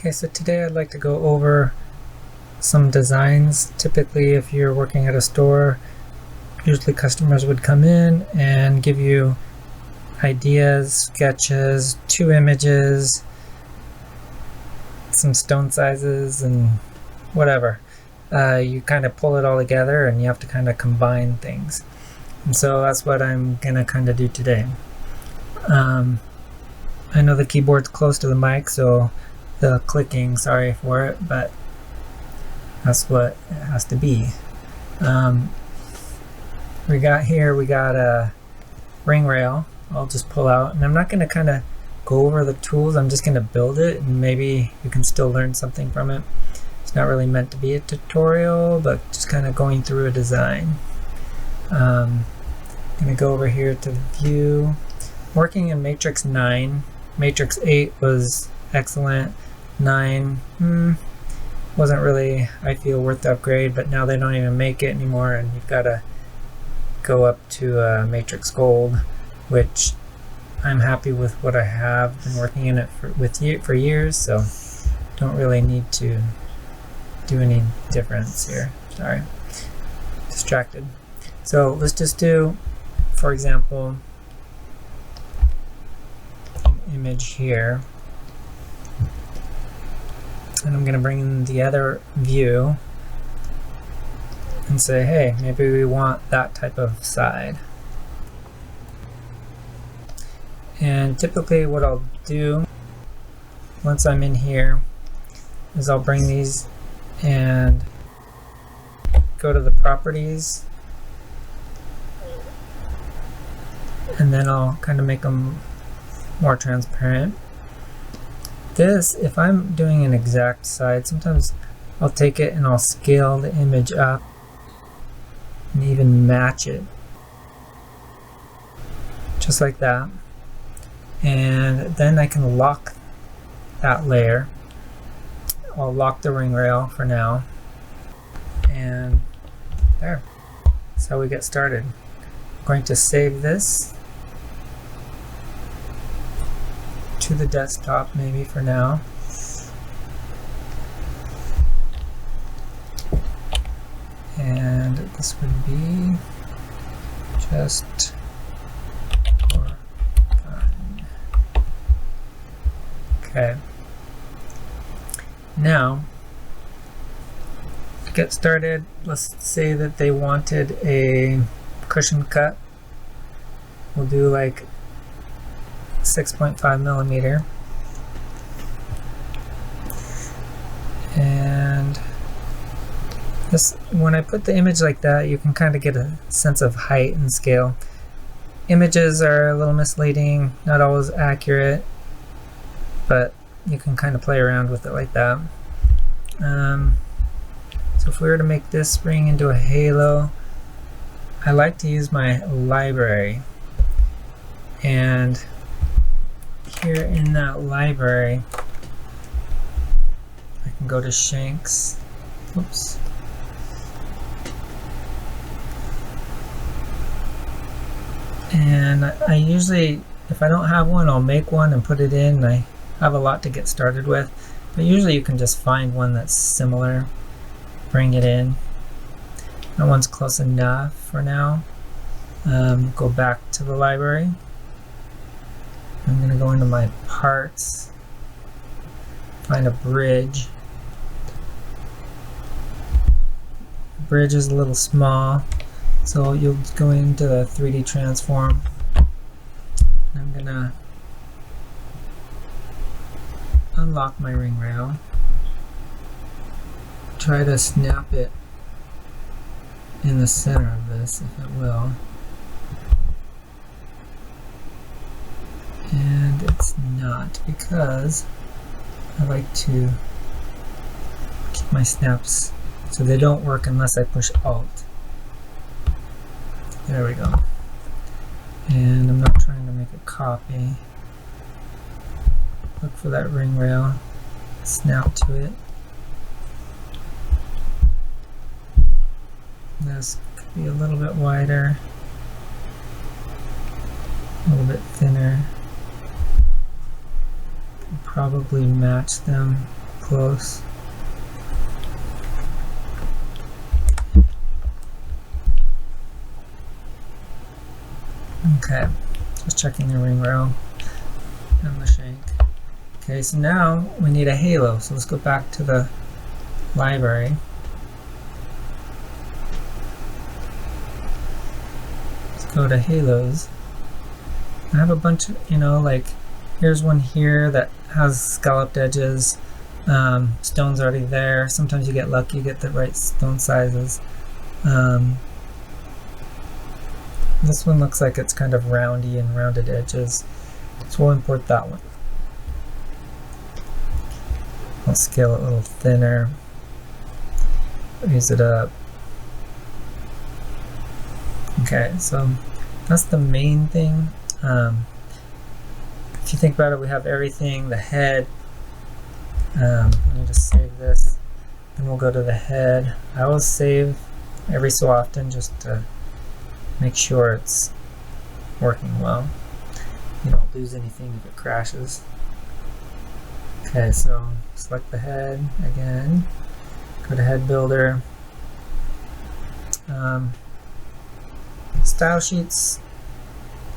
Okay, so today I'd like to go over some designs. Typically, if you're working at a store, usually customers would come in and give you ideas, sketches, 2 images, some stone sizes, and whatever. You kind of pull it all together and you have to kind of combine things. And so that's what I'm going to kind of do today. I know the keyboard's close to the mic, so the clicking, sorry for it, but that's what it has to be. We got a ring rail I'll just pull out, and I'm not going to kind of go over the tools. I'm just going to build it, and maybe you can still learn something from it. It's not really meant to be a tutorial, but just kind of going through a design. I'm going to go over here to view. Working in Matrix 9. Matrix 8 was excellent. 9 wasn't really, I feel, worth the upgrade, but now they don't even make it anymore, and you've got to go up to Matrix Gold, which I'm happy with what I have. Been working in it for years, so don't really need to do any difference here. Sorry, distracted. So let's just do, for example, an image here. And I'm going to bring in the other view and say, hey, maybe we want that type of side. And typically what I'll do once I'm in here is I'll bring these and go to the properties, and then I'll kind of make them more transparent. This, if I'm doing an exact side, sometimes I'll take it and I'll scale the image up and even match it, just like that. And then I can lock that layer. I'll lock the ring rail for now, and there. That's how we get started. I'm going to save this to the desktop maybe for now. And this would be just for fun. Okay. Now, to get started, let's say that they wanted a cushion cut. We'll do like 6.5 millimeter, and this, when I put the image like that, you can kind of get a sense of height and scale. Images are a little misleading, not always accurate, but you can kind of play around with it like that. So if we were to make this ring into a halo, I like to use my library, and here in that library I can go to Shanks. Oops. And I usually, if I don't have one, I'll make one and put it in. I have a lot to get started with, but usually you can just find one that's similar, bring it in. That one's close enough for now. Go back to the library. I'm going to go into my parts, find a bridge. The bridge is a little small, so you'll go into the 3D transform. I'm going to unlock my ring rail, try to snap it in the center of this if it will. And it's not, because I like to keep my snaps so they don't work unless I push Alt. There we go. And I'm not trying to make a copy. Look for that ring rail, snap to it. This could be a little bit wider, a little bit thinner. Probably match them close. Okay, just checking the ring rail and the shank. Okay, so now we need a halo. So let's go back to the library. Let's go to halos. I have a bunch of, like here's one here that has scalloped edges. Stone's already there. Sometimes you get lucky, you get the right stone sizes. This one looks like it's kind of roundy and rounded edges, so we'll import that one. I'll scale it a little thinner, raise it up. Okay, so that's the main thing. If you think about it, we have everything, the head. Let me just save this. Then we'll go to the head. I always save every so often just to make sure it's working well. You don't lose anything if it crashes. Okay, so select the head again. Go to head builder. Style sheets.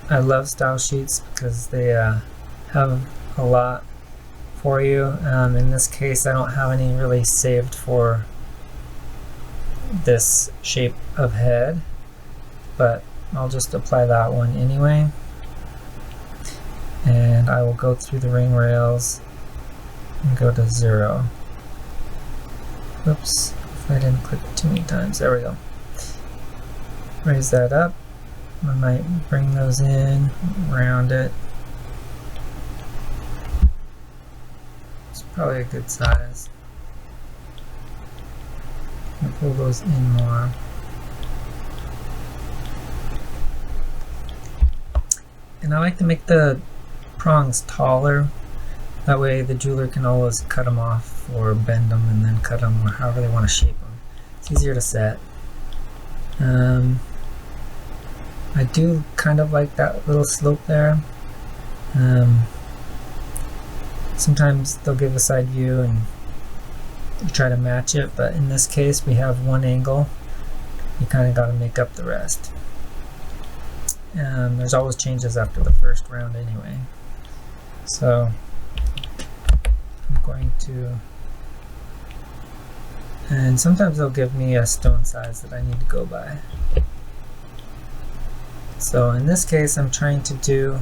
I love style sheets because they have a lot for you. In this case, I don't have any really saved for this shape of head, but I'll just apply that one anyway. And I will go through the ring rails and go to 0. Oops, if I didn't click it too many times. There we go. Raise that up. I might bring those in, round it. It's probably a good size. I'll pull those in more. And I like to make the prongs taller. That way the jeweler can always cut them off or bend them and then cut them, or however they want to shape them. It's easier to set. I do kind of like that little slope there. Sometimes they'll give a side view and you try to match it, but in this case we have one angle. You kind of got to make up the rest. There's always changes after the first round anyway. So I'm going to, and sometimes they'll give me a stone size that I need to go by. So in this case I'm trying to do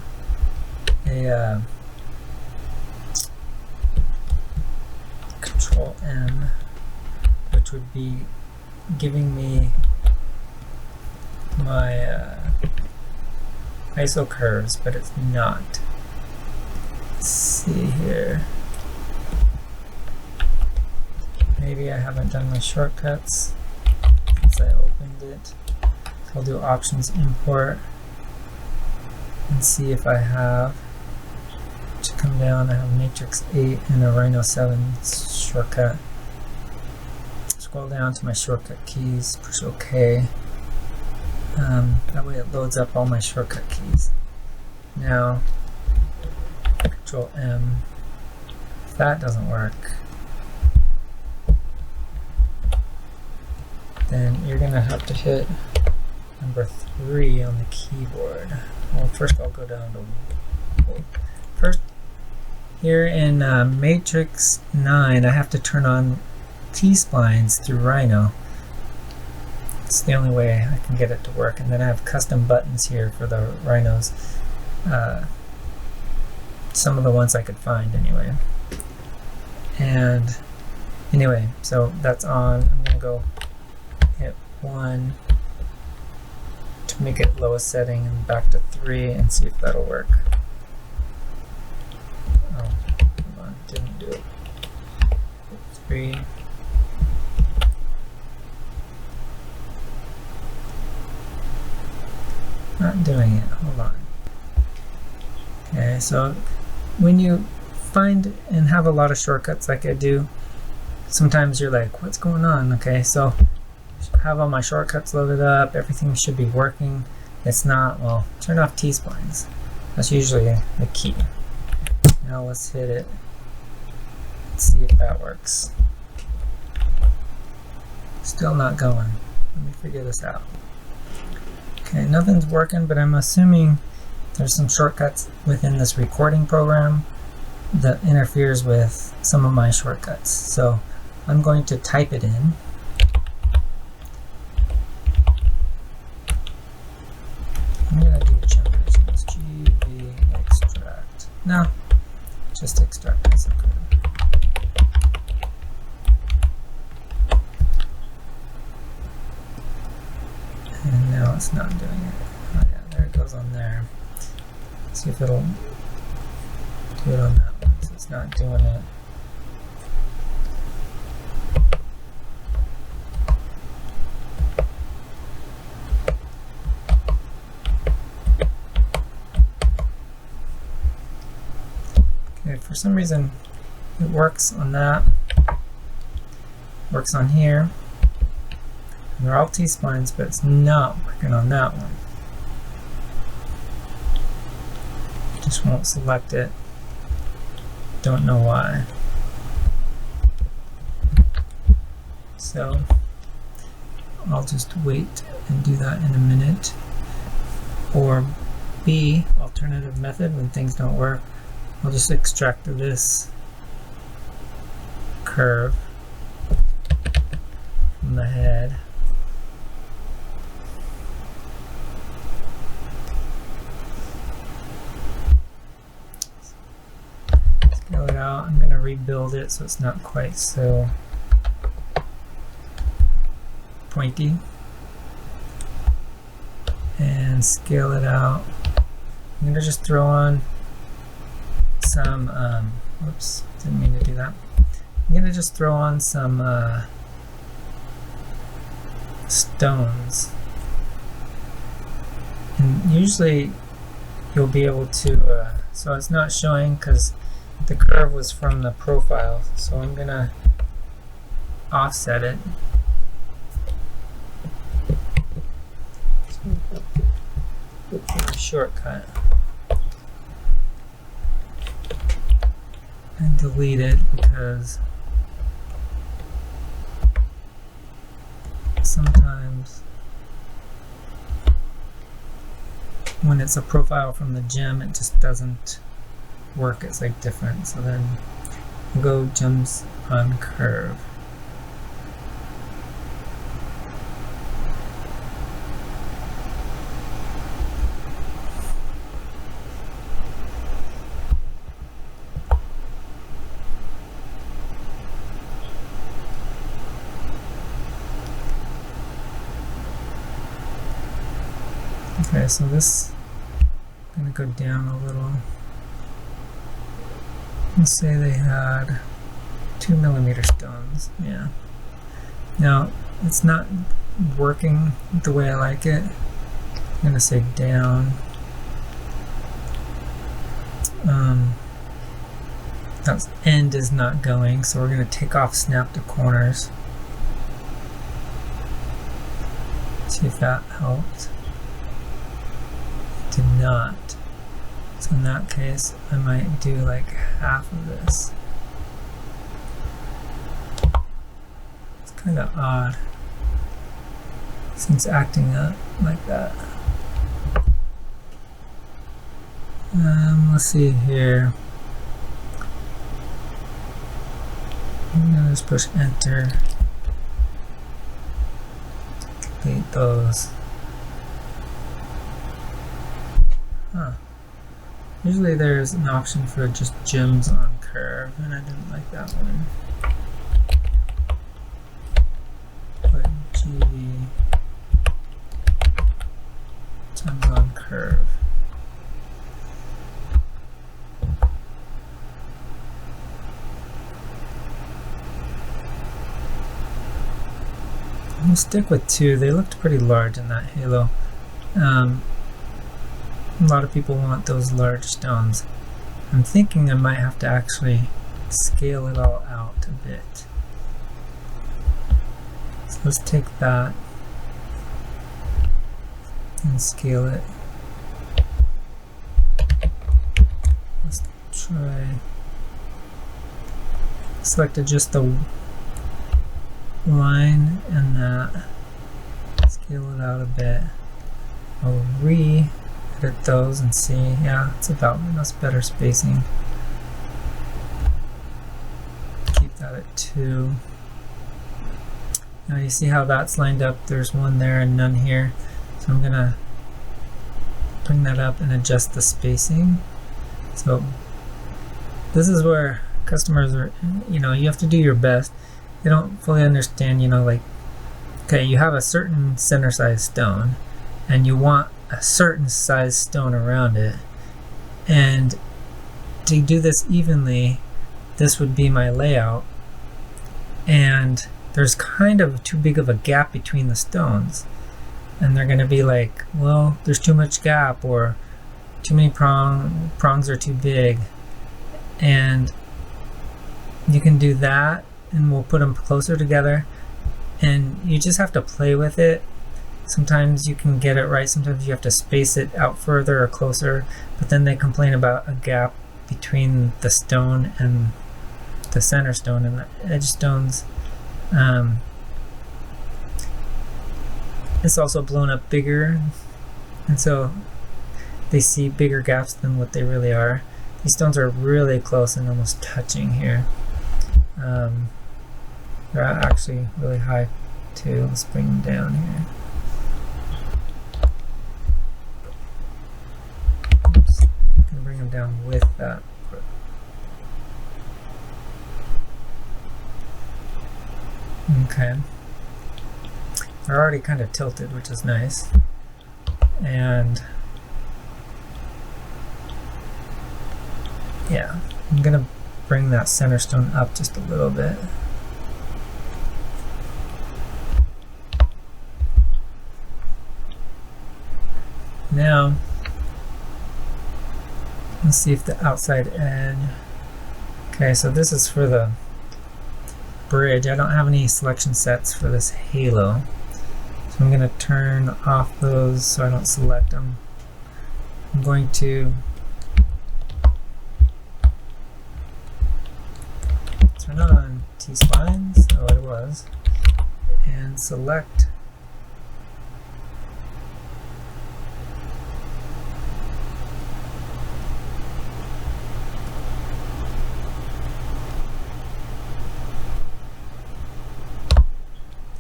a Control M, which would be giving me my ISO curves, but it's not. Let's see here. Maybe I haven't done my shortcuts since I opened it. So I'll do options import and see if I have. To come down, I have matrix 8 and a Rhino 7 shortcut. Scroll down to my shortcut keys, push OK. That way it loads up all my shortcut keys. Now, Control M. If that doesn't work, then you're going to have to hit number 3 on the keyboard. Well, first I'll go down to first here in matrix 9. I have to turn on t-splines through Rhino. It's the only way I can get it to work. And then I have custom buttons here for the Rhinos. Some of the ones I could find anyway. And anyway, so that's on. I'm going to go hit 1 to make it lowest setting and back to 3 and see if that'll work. Oh, hold on, didn't do it. 3. Not doing it. Hold on. Okay, so when you find and have a lot of shortcuts like I do, sometimes you're like, what's going on? Okay, so I have all my shortcuts loaded up, everything should be working. It's not. Well, turn off t-splines. That's usually the key. Now let's hit it. Let's see if that works. Still not going. Let me figure this out. Okay, nothing's working, but I'm assuming there's some shortcuts within this recording program that interferes with some of my shortcuts. So I'm going to type it in. I'm going to do jump versions. GV extract. No, just extract. That's okay. And now it's not doing it. Oh yeah, there it goes on there. Let's see if it'll do it on that one. So it's not doing it. Okay, for some reason it works on that. Works on here. And they're all t-splines, but it's not working on that one. Just won't select it. Don't know why. So I'll just wait and do that in a minute. Or B, alternative method, when things don't work, I'll just extract this curve from the head. Scale it out. I'm going to rebuild it so it's not quite so pointy. And scale it out. I'm going to just throw on some, whoops, didn't mean to do that. I'm going to just throw on some stones. And usually you'll be able to, so it's not showing because the curve was from the profile. So I'm going to offset it. A shortcut. And delete it because sometimes when it's a profile from the gem it just doesn't work. It's like different. So then we'll go gems on curve. Okay, so this, I'm going to go down a little. Let's say they had 2mm stones. Yeah. Now, it's not working the way I like it. I'm going to say down. That end is not going, so we're going to take off snap to corners. See if that helped. Did not. So in that case, I might do like half of this. It's kind of odd. Since acting up like that. Let's see here. I'm gonna just push enter. Delete those. Huh. Usually there's an option for just gems on curve, and I didn't like that one. Put GV gems on curve. We'll stick with 2. They looked pretty large in that halo. A lot of people want those large stones. I'm thinking I might have to actually scale it all out a bit. So let's take that and scale it. Let's try selected just the line and that. Scale it out a bit. I'll re-edit those and see. Yeah, that's better spacing. Keep that at 2. Now you see how that's lined up. There's one there and none here. So I'm gonna bring that up and adjust the spacing. So this is where customers are, you have to do your best. They don't fully understand, like, okay, you have a certain center size stone and you want a certain size stone around it. And to do this evenly, this would be my layout. And there's kind of too big of a gap between the stones. And they're going to be like, well, there's too much gap, or too many prongs are too big. And you can do that, and we'll put them closer together. And you just have to play with it. Sometimes you can get it right, sometimes you have to space it out further or closer, but then they complain about a gap between the stone and the center stone and the edge stones. It's also blown up bigger, and so they see bigger gaps than what they really are. These stones are really close and almost touching here. They're actually really high too. Let's bring them down here. Oops. I'm gonna bring them down with that. Okay. They're already kind of tilted, which is nice. And yeah, I'm gonna bring that center stone up just a little bit. Now, let's see if the outside edge. Okay, so this is for the bridge. I don't have any selection sets for this halo. So I'm going to turn off those so I don't select them. I'm going to turn on t-splines, oh it was, and select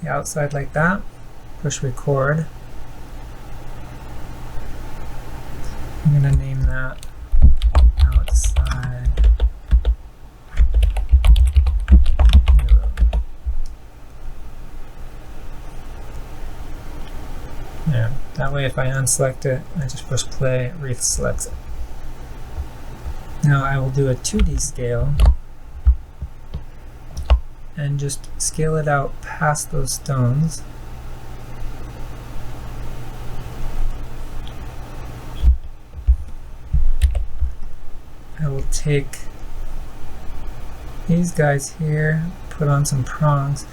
the outside like that. Push record. I'm going to name that outside halo. Yeah, that way if I unselect it, I just push play, it reselects it. Now I will do a 2D scale and just scale it out past those stones. I will take these guys here, put on some prongs.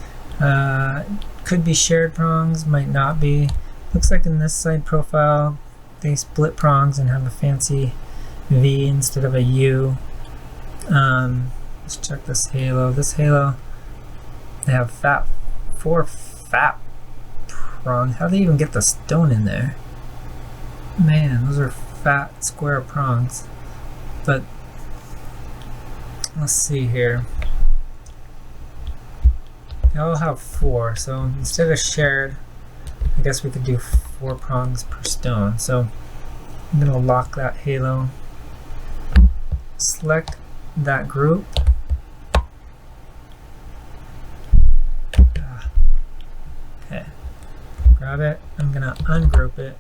Could be shared prongs, might not be. Looks like in this side profile they split prongs and have a fancy V instead of a U. Let's check this halo. This halo, they have 4 fat prongs. How do they even get the stone in there? Man, those are fat square prongs. But let's see here. They all have 4, so instead of shared, I guess we could do 4 prongs per stone. So I'm going to lock that halo. Select that group. Okay. Grab it. I'm going to ungroup it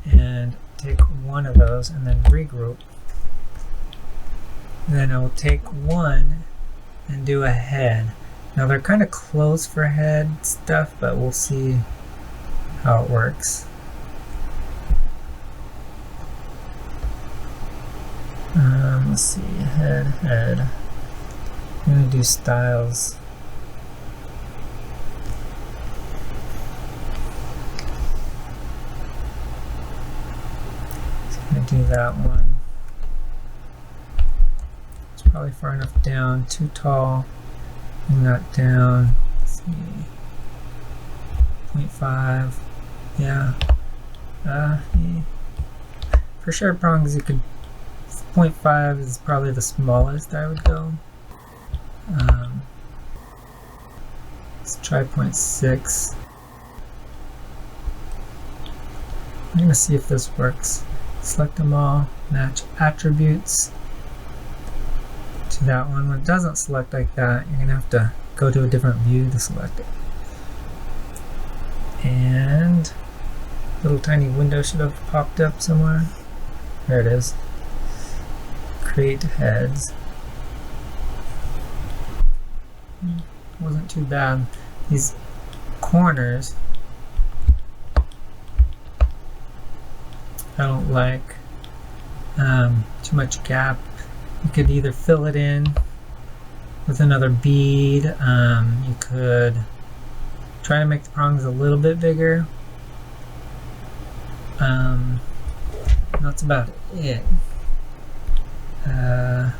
and take one of those and then regroup. Then I will take one and do a head. Now they're kind of close for head stuff, but we'll see how it works. Let's see, head. I'm going to do styles. Do that one. Let's probably far enough down, too tall. Bring that down. Let's see. 0.5. Yeah. For sure prongs you could 0.5 is probably the smallest I would go. Let's try 0.6. I'm going to see if this works. Select them all, match attributes to that one. When it doesn't select like that, you're going to have to go to a different view to select it. And a little tiny window should have popped up somewhere. There it is. Create heads. Wasn't too bad. These corners I don't like. Too much gap. You could either fill it in with another bead. You could try to make the prongs a little bit bigger. That's about it. I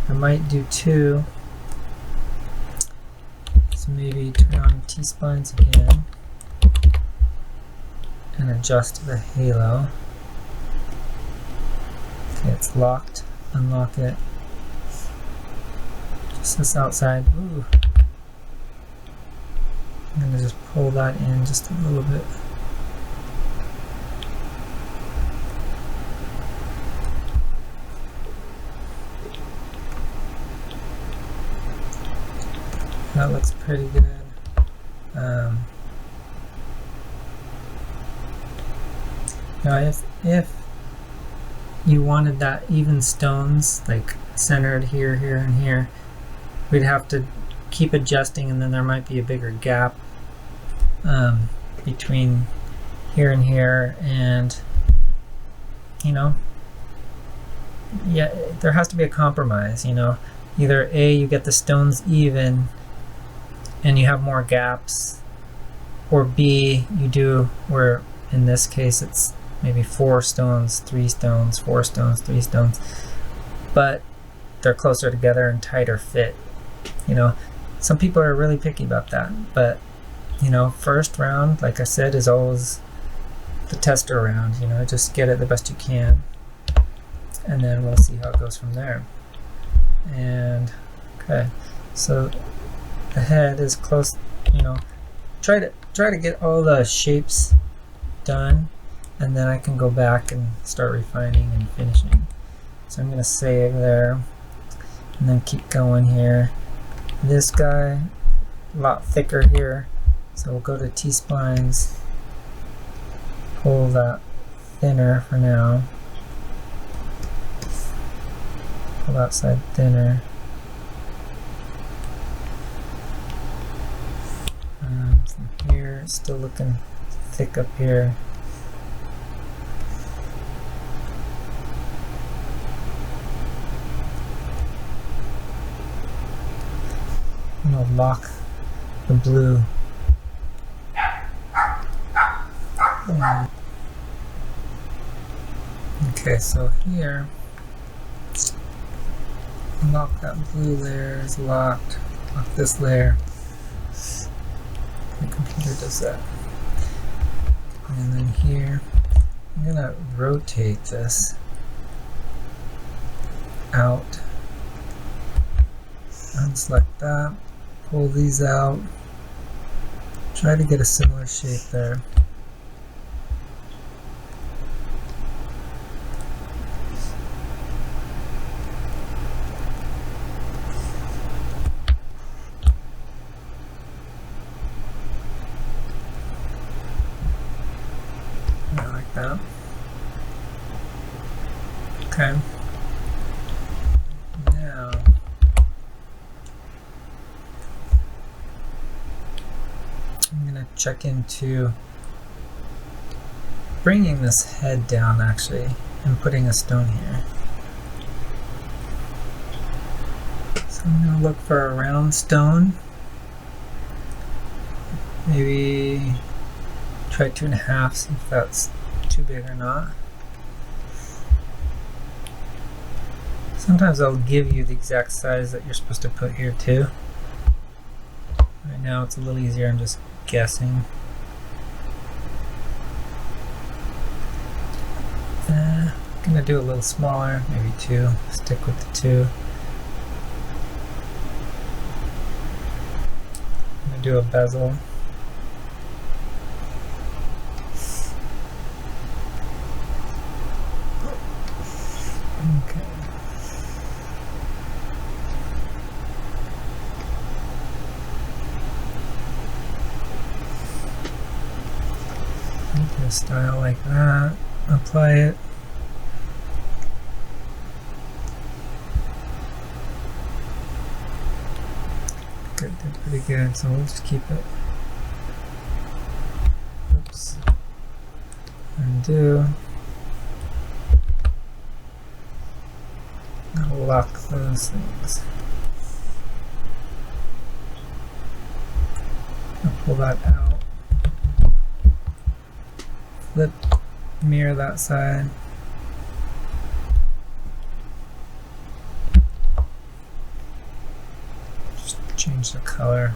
might do two. So maybe turn on t-splines again and adjust the halo. Okay, it's locked. Unlock it. Just this outside. Ooh. I'm going to just pull that in just a little bit. That looks pretty good. Now if you wanted that even stones, like centered here, here, and here, we'd have to keep adjusting, and then there might be a bigger gap between here and here, and yeah, there has to be a compromise, Either A, you get the stones even and you have more gaps, or B, you do where in this case it's maybe 4 stones, 3 stones, 4 stones, 3 stones, but they're closer together and tighter fit. Some people are really picky about that, but first round, like I said, is always the tester round. Just get it the best you can, and then we'll see how it goes from there. And okay, so the head is close. Try to get all the shapes done, and then I can go back and start refining and finishing. So I'm going to save there and then keep going here. This guy, a lot thicker here, so we'll go to t-splines, pull that thinner for now, pull that side thinner. From here, it's still looking thick up here. I'm going to lock the blue. Okay, so here, lock that blue layer is locked. Lock this layer. The computer does that. And then here, I'm going to rotate this out. Unselect that. Pull these out. Try to get a similar shape there. Like that. Okay. Now I'm going to check into bringing this head down actually and putting a stone here. So I'm going to look for a round stone. Maybe try 2.5, see if that's too big or not. Sometimes they'll give you the exact size that you're supposed to put here too. Right now it's a little easier, I'm just guessing. I'm gonna do a little smaller, maybe 2. Stick with the 2. I'm gonna do a bezel. Okay. Make a style like that. Apply it. Good, did pretty good, so we'll just keep it. Oops. Undo. I'll lock those things. I'll pull that out. Flip, mirror that side. Just change the color.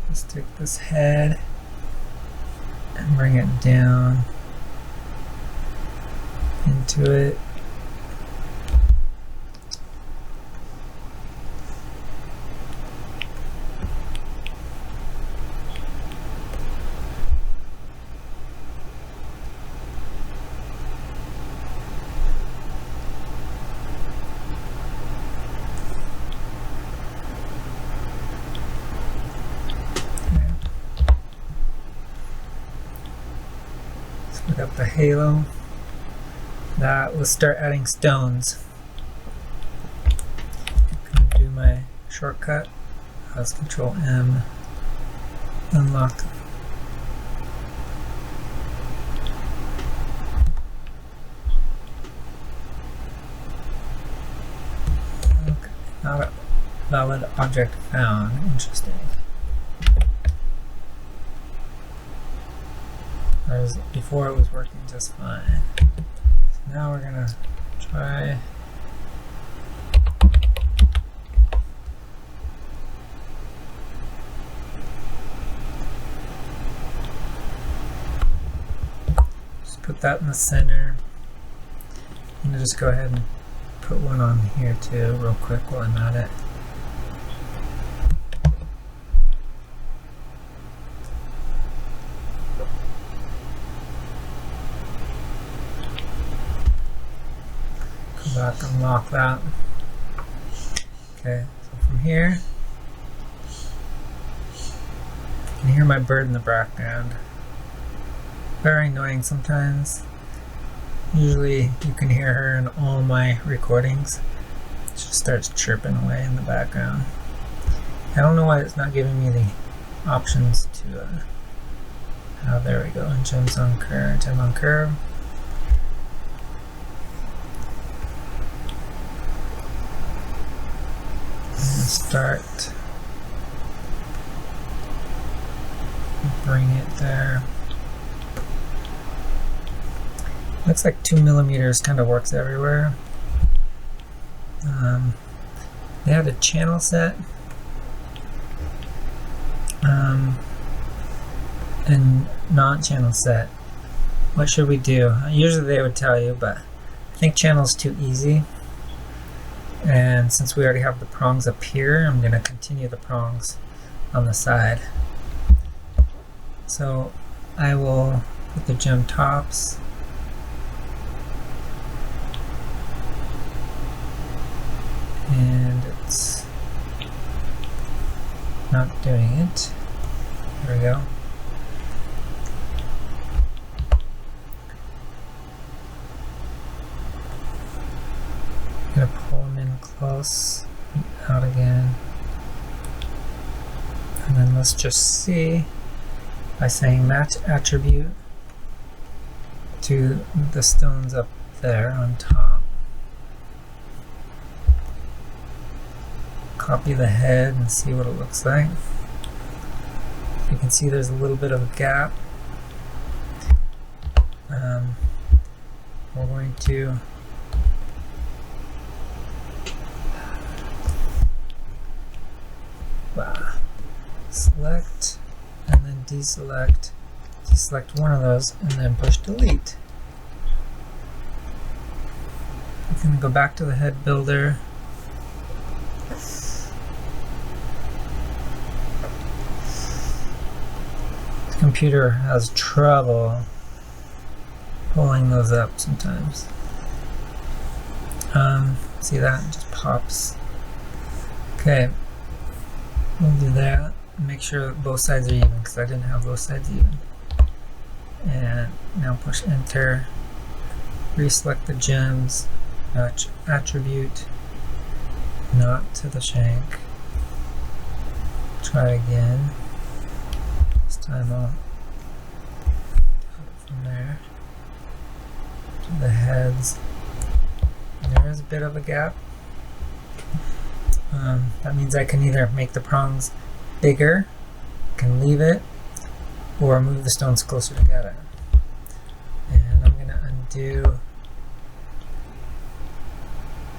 Let's take this head and bring it down into it. Look up the halo. That, let's start adding stones. I'm gonna do my shortcut. Let's Control M. Unlock. Okay, not a valid object found. Interesting. Whereas before it was working just fine. So now we're gonna try just put that in the center. I'm gonna just go ahead and put one on here too real quick while I'm at it. Back and lock that. Okay, so from here, you can hear my bird in the background. Very annoying sometimes. Usually you can hear her in all my recordings. She starts chirping away in the background. I don't know why it's not giving me the options to oh, there we go. Gems on curve, gem on curve. Start, bring it there. Looks like 2 millimeters kind of works everywhere. They had a channel set and non-channel set. What should we do? Usually they would tell you, but I think channel's too easy. And since we already have the prongs up here, I'm going to continue the prongs on the side. So I will put the gem tops. And it's not doing it. There we go. Gonna pull them in close, out again, and then let's just see by saying match attribute to the stones up there on top. Copy the head and see what it looks like. You can see there's a little bit of a gap. we're going to select and then deselect, deselect one of those, and then push delete. I'm going to go back to the head builder. The computer has trouble pulling those up sometimes. See that? It just pops. Okay, we'll do that. Make sure both sides are even because I didn't have both sides even. And now push enter. Reselect the gems. Match attribute. Not to the shank. Try again. This time I'll do it from there to the heads. There is a bit of a gap. That means I can either make the prongs bigger, can leave it, or move the stones closer together. And I'm going to undo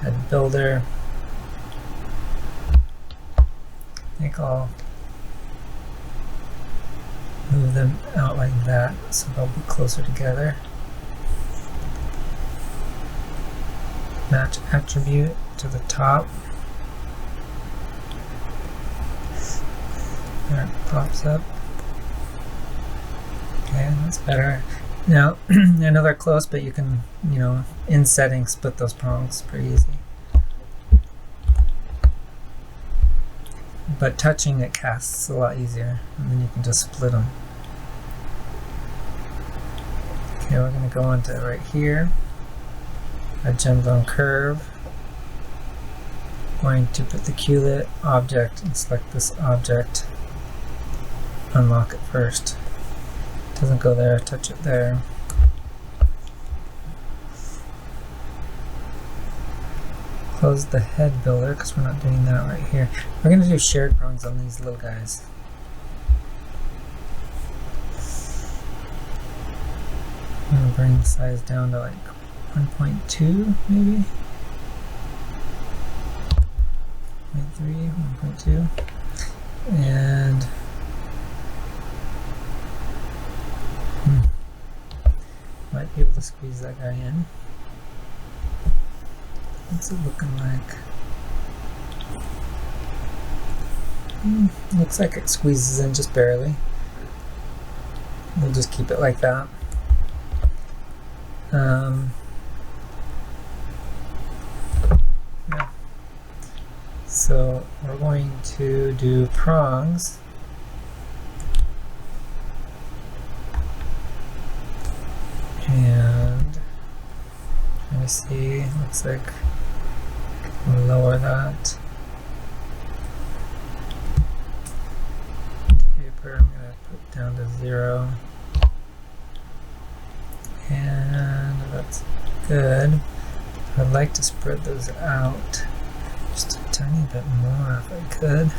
head builder. I think I'll move them out like that so they'll be closer together. Match attribute to the top. There it pops up. Okay, that's better. Now, I know they're close, but you can, in settings, split those prongs pretty easy. But touching it casts a lot easier, and then you can just split them. Okay, we're going to go into right here. Add gems on curve. Going to put the QLit object and select this object. Unlock it first. Doesn't go there, touch it there. Close the head builder because we're not doing that right here. We're going to do shared prongs on these little guys. I'm going to bring the size down to like 1.2 maybe. 0.3, 1.2. And might be able to squeeze that guy in. What's it looking like? Looks like it squeezes in just barely. We'll just keep it like that. Yeah. So we're going to do prongs. And trying to see, looks like we'll lower that. Paper, I'm going to put down to 0. And that's good. I'd like to spread those out just a tiny bit more if I could.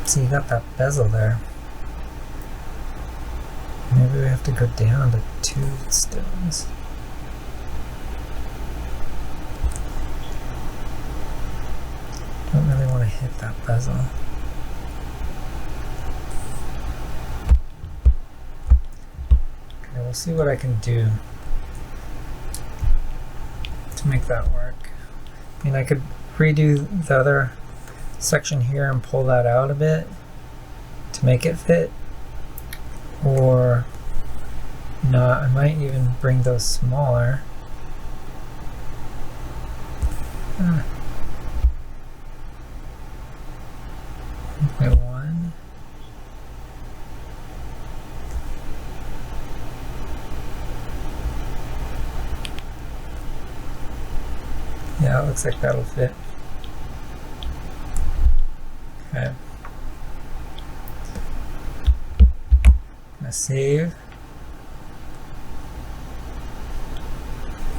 See, you got that bezel there. Maybe we have to go down to 2 stones. Don't really want to hit that bezel. Okay, we'll see what I can do to make that work. I mean, I could redo the other section here and pull that out a bit to make it fit. Or not, I might even bring those smaller. Okay, 1. Yeah, it looks like that'll fit. Okay. Save,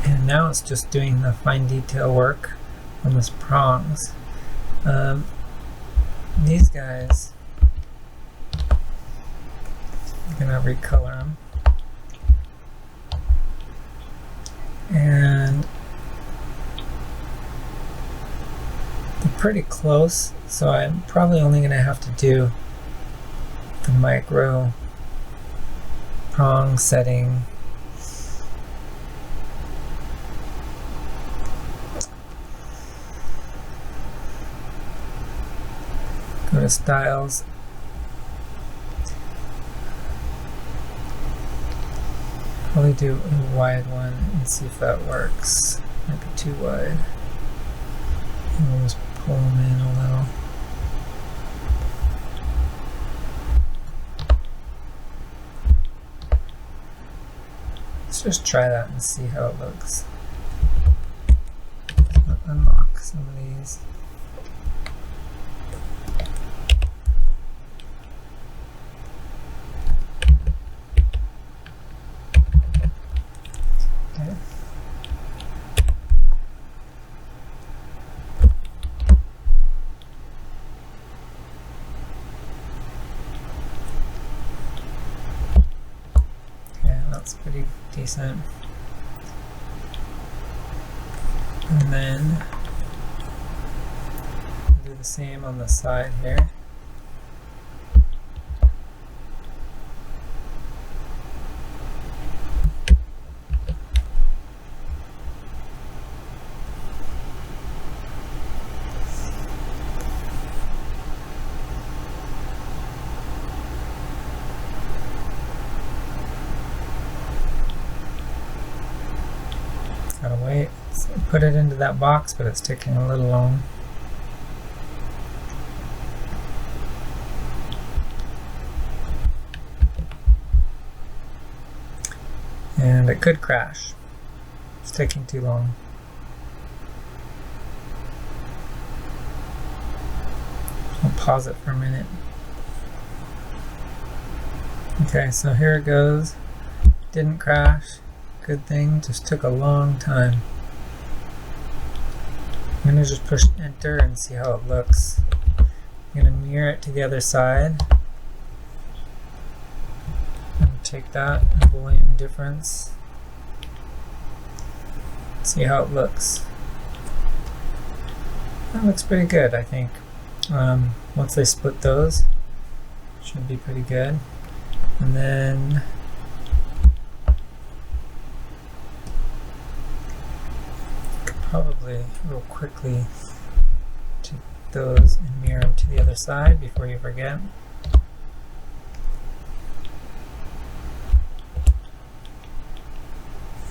and now it's just doing the fine detail work on those prongs. These guys, I'm gonna recolor them. And they're pretty close, so I'm probably only going to have to do the micro prong setting. Go to styles. Probably do a wide one and see if that works. Might be too wide. And we'll just pull them in a little. Let's just try that and see how it looks. Unlock some of these. Okay. That's pretty decent. And then do the same on the side here. Gotta wait. So put it into that box, but it's taking a little long. And it could crash. It's taking too long. I'll pause it for a minute. Okay, so here it goes. Didn't crash. Good thing, just took a long time. I'm going to just push enter and see how it looks. I'm going to mirror it to the other side. And take that Boolean difference. See how it looks. That looks pretty good, I think. Once they split those, should be pretty good. And then probably real quickly take those and mirror them to the other side before you forget.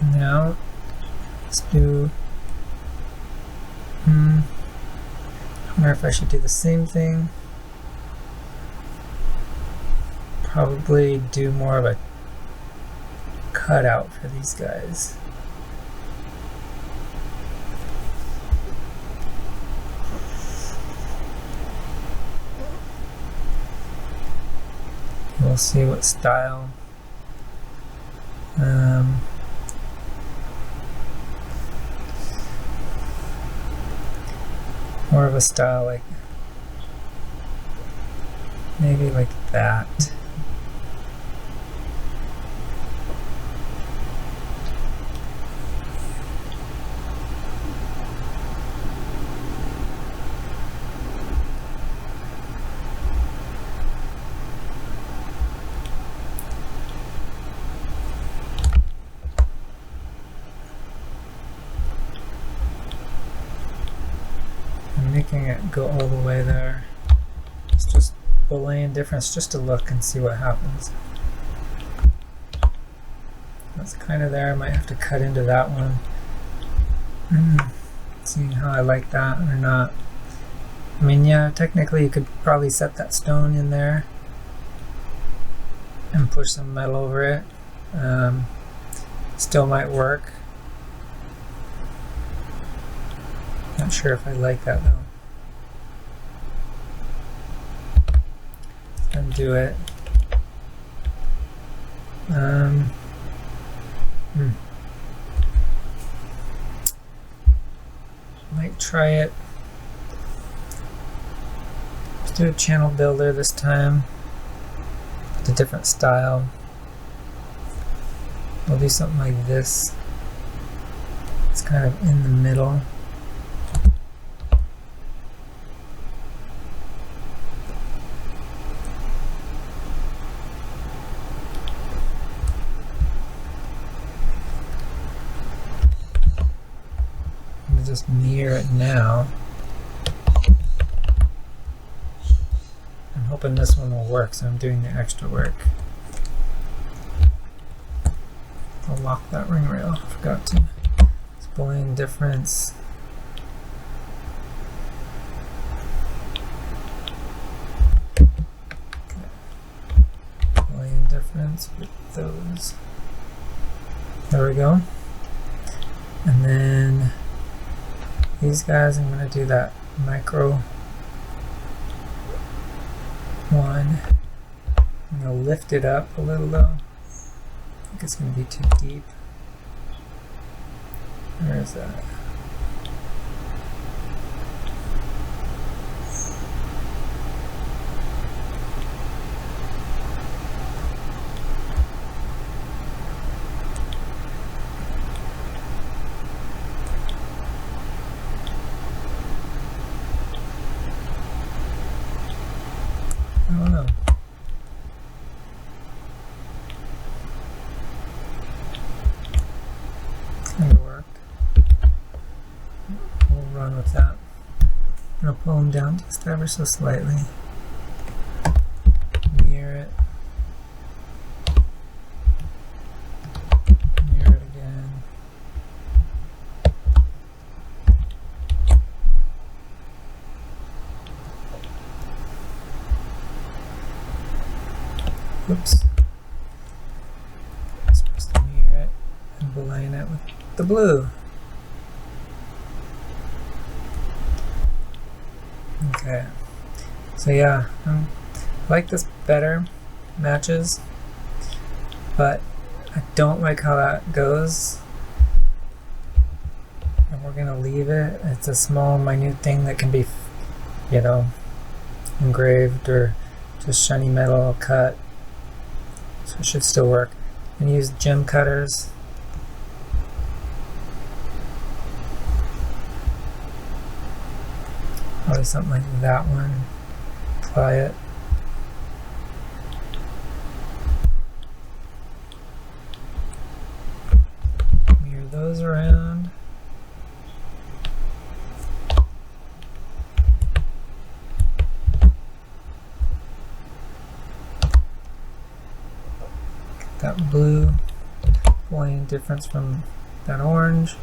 And now let's do I wonder if I should do the same thing. Probably do more of a cutout for these guys. We'll see what style. More of a style like maybe like that. Making it go all the way there. It's just Boolean difference just to look and see what happens. That's kind of there. I might have to cut into that one. Seeing how I like that or not. I mean, yeah, technically you could probably set that stone in there and push some metal over it. Still might work. Not sure if I like that though. Undo it. Might try it. Let's do a channel builder this time. It's a different style. We'll do something like this. kind of in the middle. I'm going to just mirror it now. I'm hoping this one will work, so I'm doing the extra work. I'll lock that ring rail. I forgot to. It's boolean difference. Okay. Boolean difference with those. There we go. And then these guys, I'm going to do that micro one. I'm going to lift it up a little though. I think it's going to be too deep. Where is that? I don't know. Kind of worked. We'll run with that. I'm going to pull them down just ever so slightly. Mirror it. Mirror it again. Oops. I'm supposed to mirror it and boolean it with the blue. Okay. So yeah, I like this better. Matches. But I don't like how that goes. And we're gonna leave it. It's a small, minute thing that can be, you know, engraved or just shiny metal cut. So it should still work. And use gem cutters. Probably something like that one. Apply it. Mirror those around. That blue, boolean difference from that orange.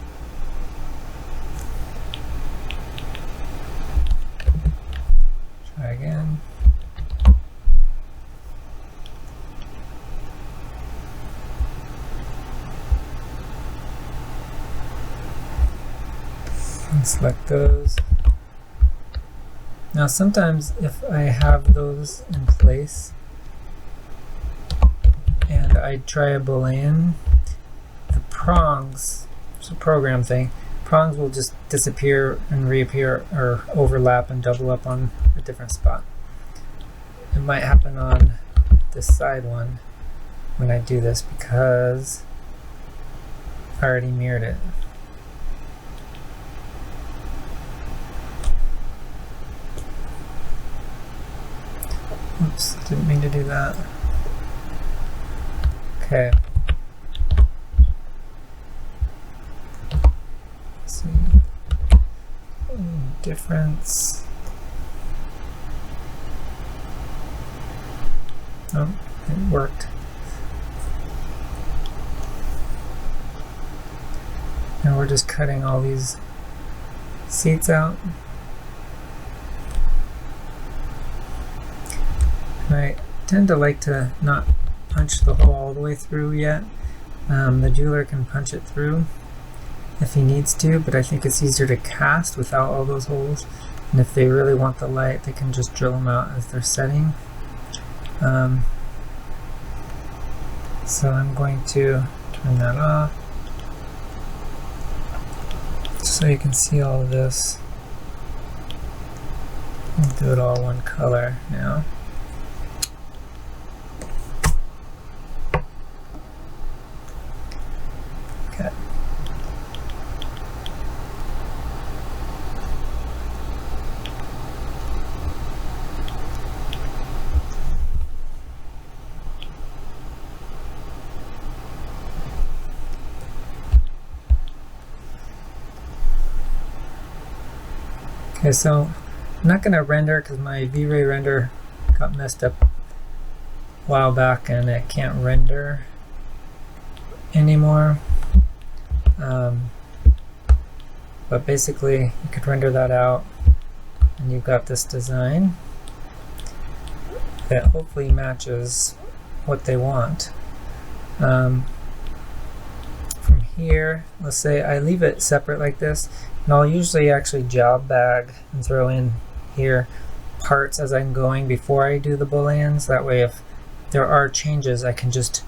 Try again. And select those. Now sometimes if I have those in place, and I try a boolean, the prongs, it's a program thing, prongs will just disappear and reappear or overlap and double up on a different spot. It might happen on this side one when I do this because I already mirrored it. Oops, didn't mean to do that. Okay. Let's see. Difference. Oh, it worked. Now we're just cutting all these seats out. And I tend to like to not punch the hole all the way through yet. The jeweler can punch it through if he needs to, but I think it's easier to cast without all those holes. And if they really want the light, they can just drill them out as they're setting. So I'm going to turn that off so you can see all of this. I'll do it all one color now. Okay. Okay, so I'm not going to render because my V-Ray render got messed up a while back and it can't render anymore. But basically you could render that out and you've got this design that hopefully matches what they want. From here, let's say I leave it separate like this, and I'll usually actually job bag and throw in here parts as I'm going before I do the booleans. That way if there are changes I can just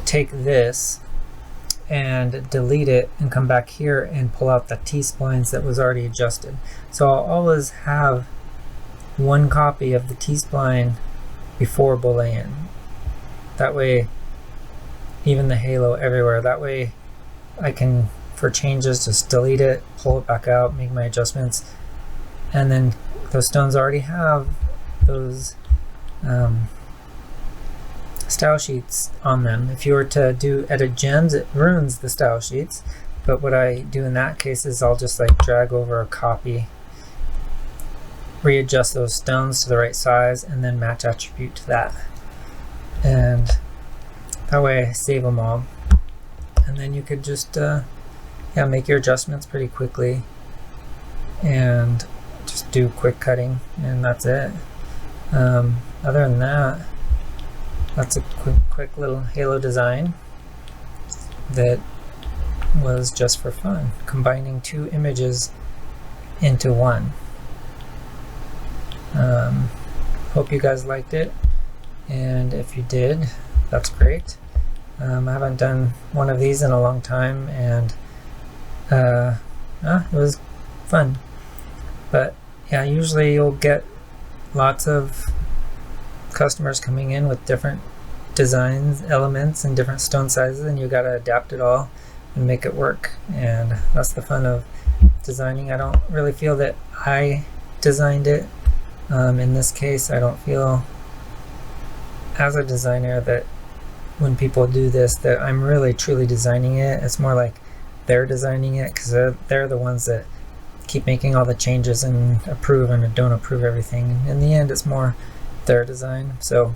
take this and delete it and come back here and pull out the t-splines that was already adjusted. So I'll always have one copy of the t-spline before boolean. That way, even the halo everywhere, that way I can, for changes, just delete it, pull it back out, make my adjustments, and then those stones already have those style sheets on them. If you were to do edit gems, it ruins the style sheets, but what I do in that case is I'll just like drag over a copy, readjust those stones to the right size, and then match attribute to that, and that way I save them all, and then you could just make your adjustments pretty quickly and just do quick cutting, and that's it. Other than that, that's a quick little halo design that was just for fun, combining two images into one. Hope you guys liked it, and if you did, that's great. I haven't done one of these in a long time, and it was fun. But yeah, usually you'll get lots of customers coming in with different designs, elements, and different stone sizes, and you gotta adapt it all and make it work. And that's the fun of designing. I don't really feel that I designed it. In this case, I don't feel as a designer that when people do this that I'm really truly designing it. It's more like they're designing it, because they're the ones that keep making all the changes and approve and don't approve everything. In the end, it's more their design. So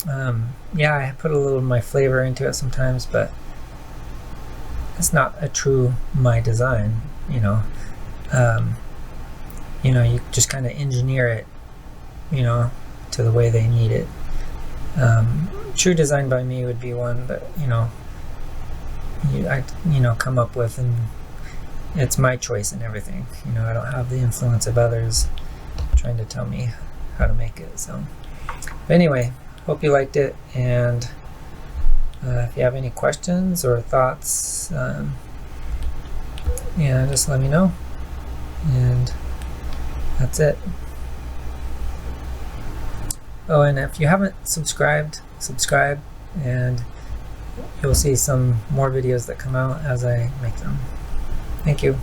yeah, I put a little of my flavor into it sometimes, but it's not a true my design, you know. You just kind of engineer it, to the way they need it. True design by me would be one that I come up with, and it's my choice and everything. I don't have the influence of others trying to tell me how to make it. So, but anyway, hope you liked it, and if you have any questions or thoughts, just let me know, and that's it. Oh, and if you haven't subscribed, subscribe, and you'll see some more videos that come out as I make them. Thank you.